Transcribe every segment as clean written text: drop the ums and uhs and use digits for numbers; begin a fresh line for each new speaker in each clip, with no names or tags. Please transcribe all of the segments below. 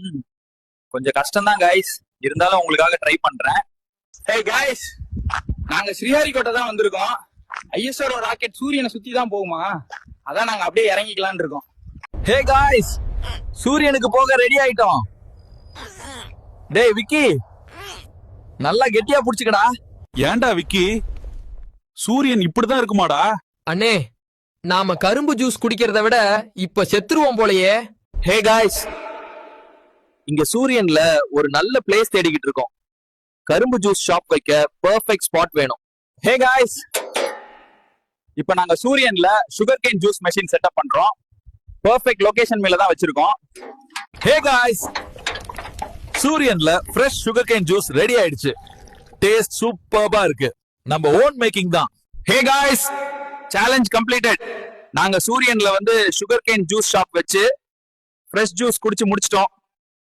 ம், கொஞ்சம் கஷ்டம் தான் கைஸ். இருந்தாலும் உங்களுக்காக ட்ரை பண்றேன்.
ஹே கைஸ், நாங்க ஸ்ரீஹரிகோட்டை தான் வந்திருக்கோம். ஐஎஸ்ஆர் ராக்கெட் சூரியனை சுத்தி தான் போகுமா, அதான் நாங்க அப்படியே இறங்கிக்கலாம்னு இருக்கோம்.
ஹே காய்ஸ், சூரியனுக்கு போக ரெடி ஆயிட்டோம். டேய் விக்கி, நல்லா கெட்டியா புடிச்சுக்கடா.
ஏன்டா விக்கி, சூரியன் இப்படிதான் இருக்குமாடா?
அண்ணே, நாம கரும்பு ஜூஸ் குடிக்கிறத விட இப்ப செத்துருவோம் போலயே.
ஹே காய்ஸ், இங்க சூரியன்ல ஒரு நல்ல பிளேஸ் தேடிக்கிட்டு இருக்கோம். கரும்பு ஜூஸ் ஷாப் வைக்க பெர்ஃபெக்ட் ஸ்பாட் வேணும். ஹே காய்ஸ், இப்ப நாங்க சூரியன்ல sugarcane juice machine setup பண்றோம். பெர்ஃபெக்ட் லொகேஷன் மேல தான் வச்சிருக்கோம்.
ஹே காய்ஸ், சூரியன்ல fresh sugarcane juice ready ஆயிடுச்சு. டேஸ்ட் சூப்பர்பா இருக்கு. நம்ம ஓன் மேக்கிங் தான்.
Hey guys, challenge completed. நாங்க சூரியன்ல வந்து சுகர் கேன் ஜூஸ் ஷாப் வச்சு ஃப்ரெஷ் ஜூஸ் குடிச்சு முடிச்சிட்டோம்.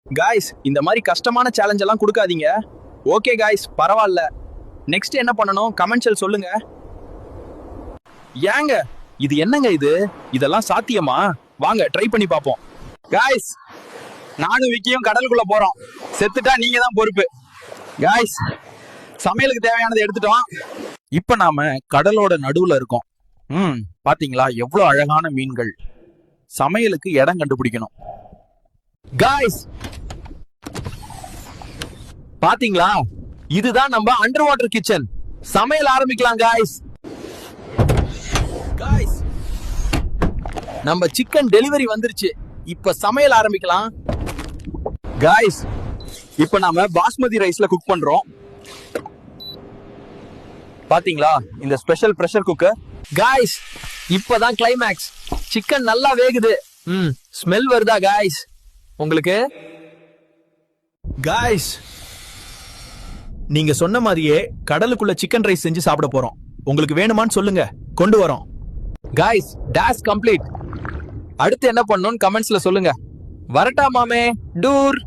காய்ஸ், இந்த மாதிரி கஷ்டமான சேலஞ்ச் எல்லாம் கொடுக்காதீங்க. ஓகே காய்ஸ், பரவாயில்ல. நெக்ஸ்ட் என்ன பண்ணணும் கமெண்ட்ஸ்ல சொல்லுங்க. ஏங்க இது என்னங்க இது? இதெல்லாம் சாத்தியமா? வாங்க ட்ரை பண்ணி பார்ப்போம். காய்ஸ், நானும் விக்கியும் கடலுக்குள்ள போறோம். செத்துட்டா நீங்க தான் பொறுப்பு. காய்ஸ், சமையலுக்கு தேவையானதை எடுத்துட்டோம். இப்ப நாம கடலோட நடுவுல இருக்கோம். பாத்தீங்களா எவ்வளவு அழகான மீன்கள். சமையலுக்கு இடம் கண்டுபிடிக்கணும். காய்ஸ், பாத்தீங்களா, இதுதான் நம்ம அண்டர் வாட்டர் கிச்சன். சமையல் ஆரம்பிக்கலாம் காய்ஸ். காய்ஸ், நம்ம சிக்கன் டெலிவரி வந்துருச்சு. இப்ப சமையல் ஆரம்பிக்கலாம். காய்ஸ், இப்ப நாம பாஸ்மதி ரைஸ்ல குக் பண்றோம். பாத்தீங்களா இந்த ஸ்பெஷல் பிரஷர் குக்கர்.
காய்ஸ், இப்பதான் கிளைமேக்ஸ். சிக்கன் நல்லா வேகுது. ஸ்மெல் வருதா காய்ஸ் உங்களுக்கு?
காய்ஸ், நீங்க சொன்ன மாதிரியே கடலுக்குள்ள சிக்கன் ரைஸ் செஞ்சு சாப்பிட போறோம். உங்களுக்கு வேணுமான்னு சொல்லுங்க, கொண்டு வரோம். Guys, toss complete. அடுத்து என்ன பண்ணணும்னு கமெண்ட்ஸ்ல சொல்லுங்க. வரட்டா மாமே, டூர்.